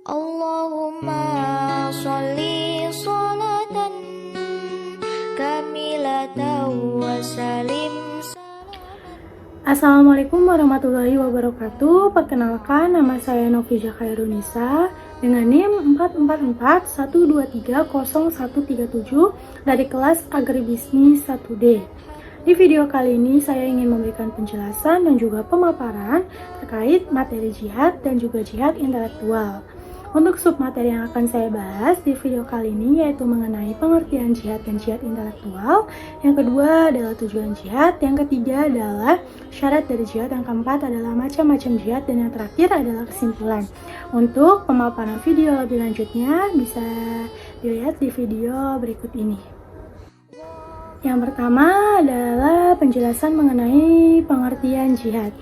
Allahumma sholli sholatan kamilatan wa salim. Assalamualaikum warahmatullahi wabarakatuh. Perkenalkan, nama saya Novija Khairunisa dengan NIM 444123037 dari kelas Agribisnis 1D. Di video kali ini saya ingin memberikan penjelasan dan juga pemaparan terkait materi jihad dan juga jihad intelektual. Untuk submateri yang akan saya bahas di video kali ini yaitu mengenai pengertian jihad dan jihad intelektual. Yang kedua adalah tujuan jihad, yang ketiga adalah syarat dari jihad, yang keempat adalah macam-macam jihad, dan yang terakhir adalah kesimpulan. Untuk pemaparan video lebih lanjutnya bisa dilihat di video berikut ini. Yang pertama adalah penjelasan mengenai pengertian jihad.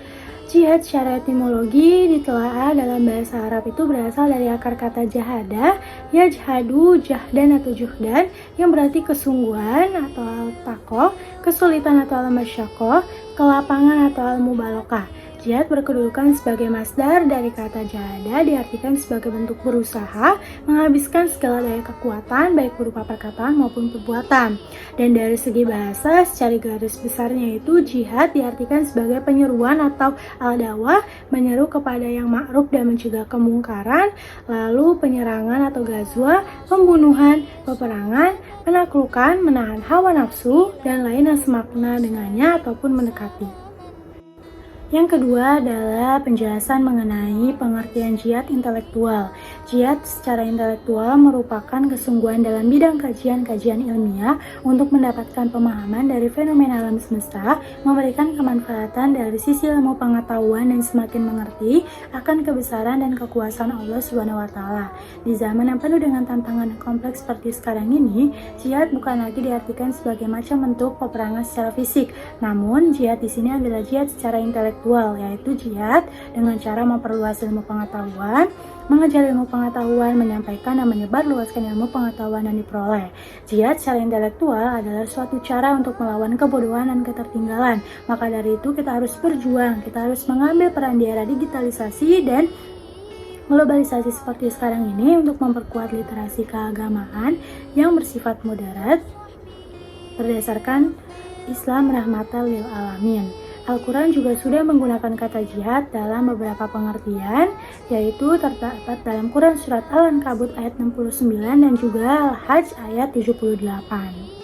Jihad secara etimologi ditelaah dalam bahasa Arab itu berasal dari akar kata jahada, yajhadu, jahdan atau juhdan, yang berarti kesungguhan atau al-taqoh, kesulitan atau al-masyakoh, kelapangan atau al-mubalokah. Jihad berkedudukan sebagai masdar dari kata jahada, diartikan sebagai bentuk berusaha, menghabiskan segala daya kekuatan, baik berupa perkataan maupun perbuatan. Dan dari segi bahasa, secara garis besarnya itu jihad diartikan sebagai penyeruan atau al-dawah, menyeru kepada yang ma'ruf dan mencegah kemungkaran, lalu penyerangan atau gazwa, pembunuhan, peperangan, penaklukan, menahan hawa nafsu, dan lain yang semakna dengannya ataupun mendekati. Yang kedua adalah penjelasan mengenai pengertian jihad intelektual. Jihad secara intelektual merupakan kesungguhan dalam bidang kajian-kajian ilmiah untuk mendapatkan pemahaman dari fenomena alam semesta, memberikan kemanfaatan dari sisi ilmu pengetahuan dan semakin mengerti akan kebesaran dan kekuasaan Allah SWT. Di zaman yang penuh dengan tantangan kompleks seperti sekarang ini, jihad bukan lagi diartikan sebagai macam bentuk peperangan secara fisik, namun jihad di sini adalah jihad secara intelektual, yaitu jihad dengan cara memperluas ilmu pengetahuan, mengejar ilmu pengetahuan, menyampaikan dan menyebarluaskan ilmu pengetahuan yang diperoleh. Jihad secara intelektual adalah suatu cara untuk melawan kebodohan dan ketertinggalan. Maka dari itu kita harus berjuang, kita harus mengambil peran di era digitalisasi dan globalisasi seperti sekarang ini untuk memperkuat literasi keagamaan yang bersifat moderat berdasarkan Islam rahmatan lil alamin. Al-Quran juga sudah menggunakan kata jihad dalam beberapa pengertian, yaitu terdapat dalam Quran Surat Al-Ankabut ayat 69 dan juga Al-Hajj ayat 78.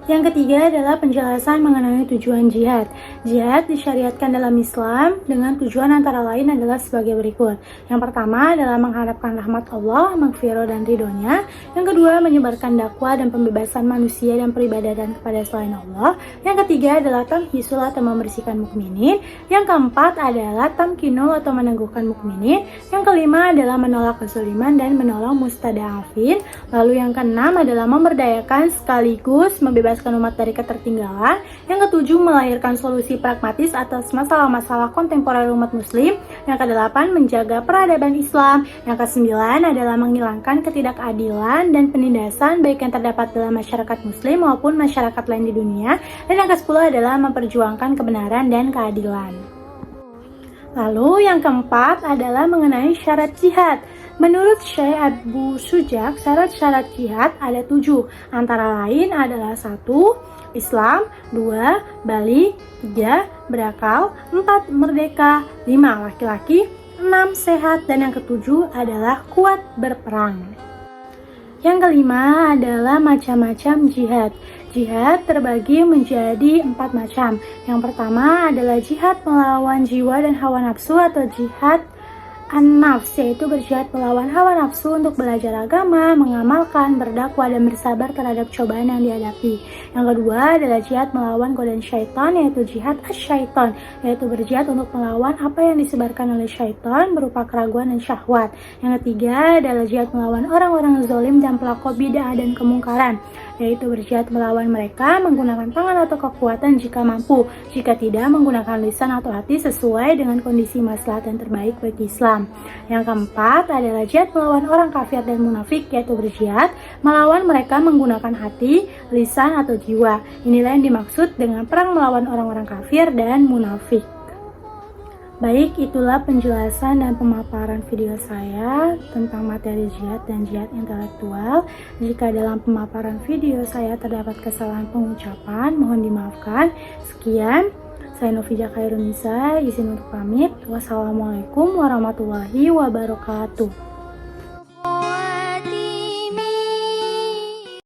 Yang ketiga adalah penjelasan mengenai tujuan jihad. Jihad disyariatkan dalam Islam dengan tujuan antara lain adalah sebagai berikut. Yang pertama adalah mengharapkan rahmat Allah, maghfirah dan ridhonya. Yang kedua, menyebarkan dakwah dan pembebasan manusia dan peribadatan kepada selain Allah. Yang ketiga adalah tamhisul atau membersihkan mukminin. Yang keempat adalah tamkinul atau meneguhkan mukminin. Yang kelima adalah menolak kezaliman dan menolong mustada'afin. Lalu yang keenam adalah memberdayakan sekaligus membebaskan umat dari ketertinggalan. Yang ketujuh, melahirkan solusi pragmatis atas masalah-masalah kontemporer umat muslim. Yang kedelapan, menjaga peradaban Islam. Yang kesembilan adalah menghilangkan ketidakadilan dan penindasan baik yang terdapat dalam masyarakat muslim maupun masyarakat lain di dunia. Dan yang kesepuluh adalah memperjuangkan kebenaran dan keadilan. Lalu yang keempat adalah mengenai syarat jihad. Menurut Syekh Abu Sujak, syarat-syarat jihad ada 7, antara lain adalah 1. Islam, 2. Balik, 3. Berakal, 4. Merdeka, 5. Laki-laki, 6. Sehat, dan yang ketujuh adalah kuat berperang. Yang kelima adalah macam-macam jihad. Jihad terbagi menjadi 4 macam. Yang pertama adalah jihad melawan jiwa dan hawa nafsu atau jihad an-nafs, yaitu berjihad melawan hawa nafsu untuk belajar agama, mengamalkan, berdakwah, dan bersabar terhadap cobaan yang dihadapi. Yang kedua adalah jihad melawan godaan syaitan, yaitu jihad as-syaitan, yaitu berjihad untuk melawan apa yang disebarkan oleh syaitan berupa keraguan dan syahwat. Yang ketiga adalah jihad melawan orang-orang zalim dan pelaku bid'ah dan kemungkaran, yaitu berjihad melawan mereka menggunakan tangan atau kekuatan jika mampu, jika tidak menggunakan lisan atau hati sesuai dengan kondisi maslahat yang terbaik bagi Islam. Yang keempat adalah jihad melawan orang kafir dan munafik, yaitu berjihad melawan mereka menggunakan hati, lisan atau jiwa. Inilah yang dimaksud dengan perang melawan orang-orang kafir dan munafik. Baik, itulah penjelasan dan pemaparan video saya tentang materi jihad dan jihad intelektual. Jika dalam pemaparan video saya terdapat kesalahan pengucapan, mohon dimaafkan. Sekian, saya Novija Khairunisa, izin untuk pamit. Wassalamualaikum warahmatullahi wabarakatuh.